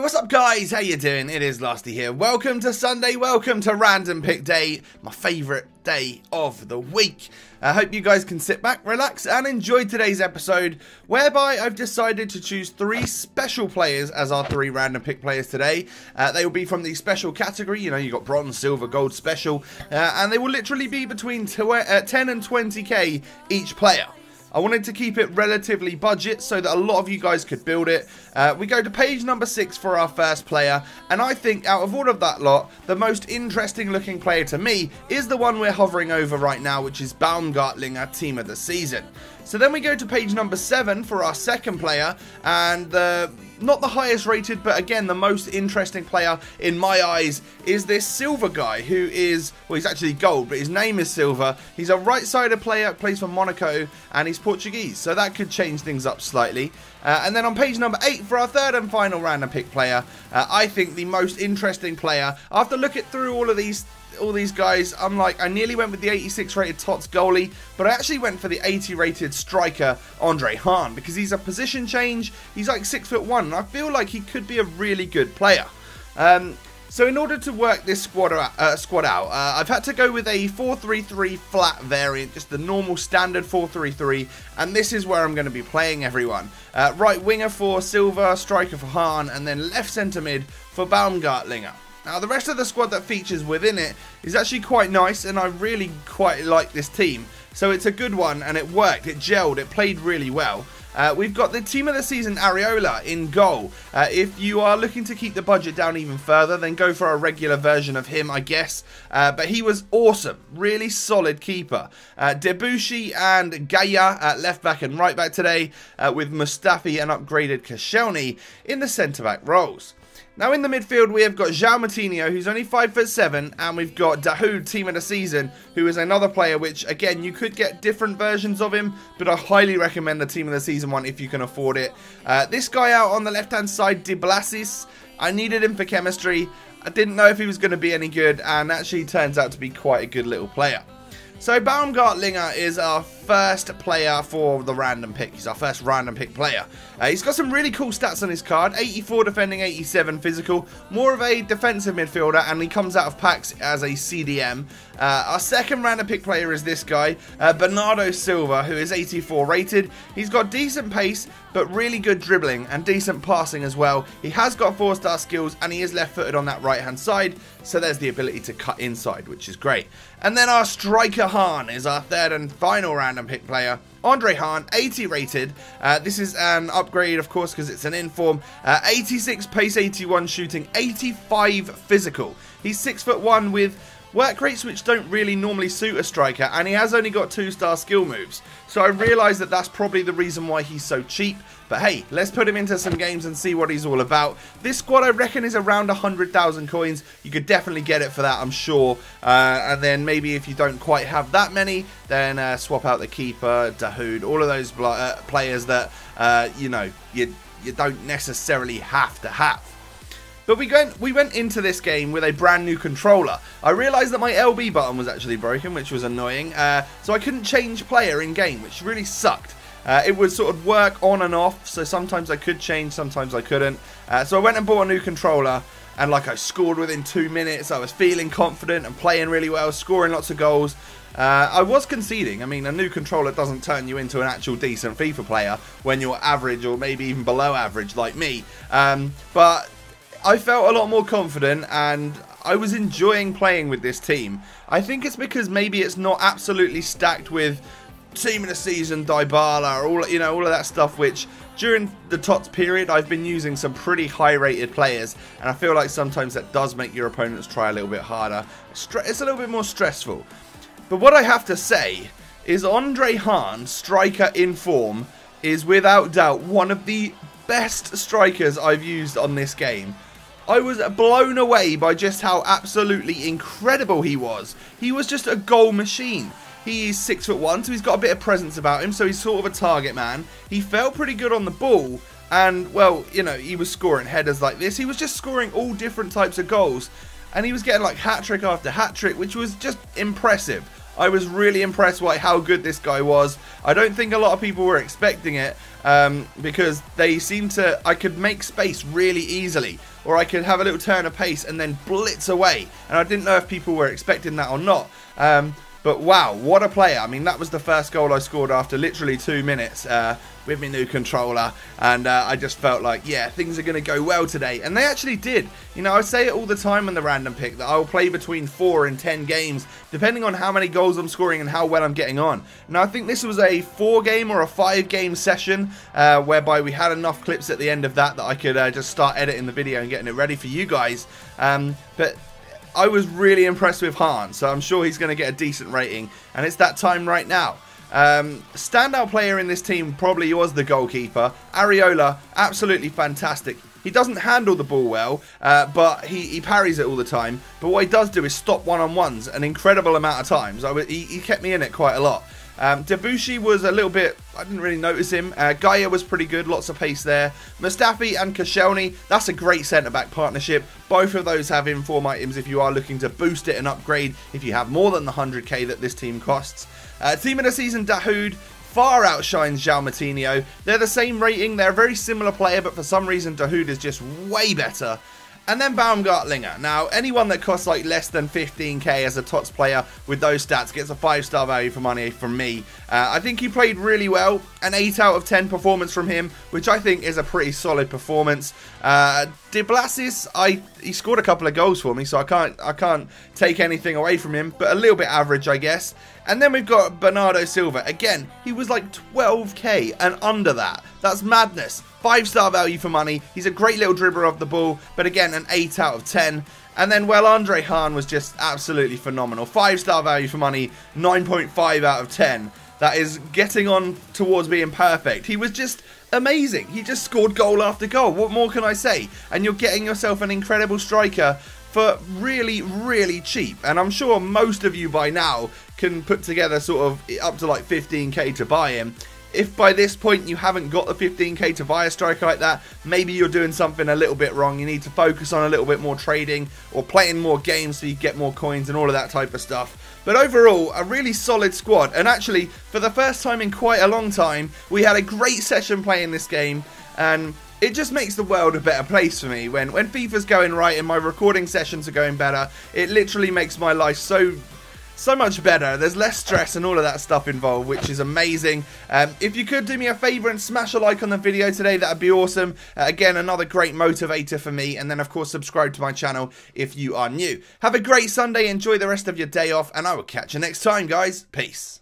What's up guys, how you doing? It is Lasty here. Welcome to Sunday, welcome to Random Pick Day, my favourite day of the week. I hope you guys can sit back, relax and enjoy today's episode, whereby I've decided to choose 3 special players as our 3 random pick players today. They will be from the special category, you know, you got bronze, silver, gold, special, and they will literally be between 10 and 20k each player. I wanted to keep it relatively budget so that a lot of you guys could build it. We go to page number 6 for our first player, and I think out of all of that lot, the most interesting looking player to me is the one we're hovering over right now, which is BAUMGARTLINGER, team of the season. So then we go to page number 7 for our second player, and not the highest rated, but again the most interesting player in my eyes is this Silver guy, who is, well, he's actually gold, but his name is Silver. He's a right-sided player, plays for Monaco, and he's Portuguese, so that could change things up slightly. And then on page number 8 for our third and final random pick player, I think the most interesting player, after looking through all these guys, I nearly went with the 86 rated TOTS goalie, but I actually went for the 80 rated striker HAHN, because he's a position change. He's like 6'1", and I feel like he could be a really good player. So in order to work this squad out, I've had to go with a 4-3-3 flat variant, just the normal standard 4-3-3, and this is where I'm going to be playing everyone. Right winger for Silver, striker for HAHN, and then left centre mid for BAUMGARTLINGER. Now, the rest of the squad that features within it is actually quite nice, and I really quite like this team. So it's a good one, and it worked, it gelled, it played really well. We've got the team of the season Areola in goal. If you are looking to keep the budget down even further, then go for a regular version of him, I guess. But he was awesome, really solid keeper. Debussy and Gaia at left back and right back today, with Mustafi and upgraded Koscielny in the centre back roles. Now in the midfield we have got João Moutinho, who's only 5'7", and we've got Dahoud, team of the season, who is another player which, again, you could get different versions of him, but I highly recommend the team of the season one if you can afford it. This guy out on the left hand side, De Blasis, I needed him for chemistry. I didn't know if he was going to be any good, and actually turns out to be quite a good little player. So BAUMGARTLINGER is our first player for the random pick. He's our first random pick player. He's got some really cool stats on his card. 84 defending, 87 physical. More of a defensive midfielder, and he comes out of packs as a CDM. Our second random pick player is this guy, Bernardo Silver, who is 84 rated. He's got decent pace, but really good dribbling and decent passing as well. He has got 4-star skills, and he is left-footed on that right-hand side, so there's the ability to cut inside, which is great. And then our striker HAHN is our third and final random pick player. HAHN, 80 rated. This is an upgrade, of course, because it's an inform. 86 pace, 81 shooting, 85 physical. He's 6'1" with work rates which don't really normally suit a striker, and he has only got 2-star skill moves. So I realise that that's probably the reason why he's so cheap. But hey, let's put him into some games and see what he's all about. This squad, I reckon, is around 100,000 coins. You could definitely get it for that, I'm sure. And then maybe if you don't quite have that many, then swap out the keeper, Dahoud, all of those players that, you know, you don't necessarily have to have. But we went into this game with a brand new controller. I realised that my LB button was actually broken, which was annoying. So I couldn't change player in game, which really sucked. It would sort of work on and off, so sometimes I could change, sometimes I couldn't. So I went and bought a new controller, and like I scored within 2 minutes. I was feeling confident and playing really well, scoring lots of goals. I was conceding. I mean, a new controller doesn't turn you into an actual decent FIFA player when you're average or maybe even below average like me. But I felt a lot more confident, and I was enjoying playing with this team. I think it's because maybe it's not absolutely stacked with team of the season, Dybala, all of that stuff, which during the TOTS period I've been using some pretty high rated players, and I feel like sometimes that does make your opponents try a little bit harder. It's a little bit more stressful. But what I have to say is HAHN, striker in form, is without doubt one of the best strikers I've used on this game. I was blown away by just how absolutely incredible he was. He was just a goal machine. He is 6'1", so he's got a bit of presence about him, so he's sort of a target man. He felt pretty good on the ball, and, well, you know, he was scoring headers like this. He was just scoring all different types of goals, and he was getting like hat-trick after hat-trick, which was just impressive. I was really impressed by how good this guy was. I don't think a lot of people were expecting it because they seemed to, I could make space really easily, or I could have a little turn of pace and then blitz away, and I didn't know if people were expecting that or not. But wow, what a player. I mean, that was the first goal I scored after literally 2 minutes with my new controller. And I just felt like, yeah, things are going to go well today. And they actually did. You know, I say it all the time on the random pick that I will play between 4 and 10 games, depending on how many goals I'm scoring and how well I'm getting on. Now, I think this was a 4-game or a 5-game session whereby we had enough clips at the end of that I could just start editing the video and getting it ready for you guys. But I was really impressed with HAHN, so I'm sure he's going to get a decent rating, and it's that time right now. Standout player in this team probably was the goalkeeper. Areola, absolutely fantastic. He doesn't handle the ball well, but he parries it all the time. But what he does do is stop one-on-ones an incredible amount of times. He kept me in it quite a lot. Debussy was a little bit, I didn't really notice him. Gaia was pretty good, lots of pace there. Mustafi and Koscielny, that's a great centre-back partnership. Both of those have inform items if you are looking to boost it and upgrade if you have more than the 100k that this team costs. Team of the season, Dahoud, far outshines João Moutinho. They're the same rating, they're a very similar player, but for some reason Dahoud is just way better. And then BAUMGARTLINGER. Now, anyone that costs like less than 15k as a TOTS player with those stats gets a 5-star value for money from me. I think he played really well. An 8 out of 10 performance from him, which I think is a pretty solid performance. De Blasis, he scored a couple of goals for me, so I can't take anything away from him, but a little bit average, I guess. And then we've got Bernardo Silver. Again, he was like 12k and under that. That's madness. 5-star value for money. He's a great little dribbler of the ball, but again, an 8 out of 10. And then, well, HAHN was just absolutely phenomenal. 5-star value for money, 9.5 out of 10. That is getting on towards being perfect. He was just amazing. He just scored goal after goal. What more can I say? And you're getting yourself an incredible striker for really, really cheap. And I'm sure most of you by now can put together sort of up to like 15k to buy him. If by this point you haven't got the 15k to buy a striker like that, maybe you're doing something a little bit wrong. You need to focus on a little bit more trading or playing more games so you get more coins and all of that type of stuff. But overall, a really solid squad. And actually, for the first time in quite a long time, we had a great session playing this game. And it just makes the world a better place for me. When FIFA's going right and my recording sessions are going better, it literally makes my life so much better. There's less stress and all of that stuff involved, which is amazing. If you could do me a favour and smash a like on the video today, that would be awesome. Again, another great motivator for me. And then, of course, subscribe to my channel if you are new. Have a great Sunday. Enjoy the rest of your day off. And I will catch you next time, guys. Peace.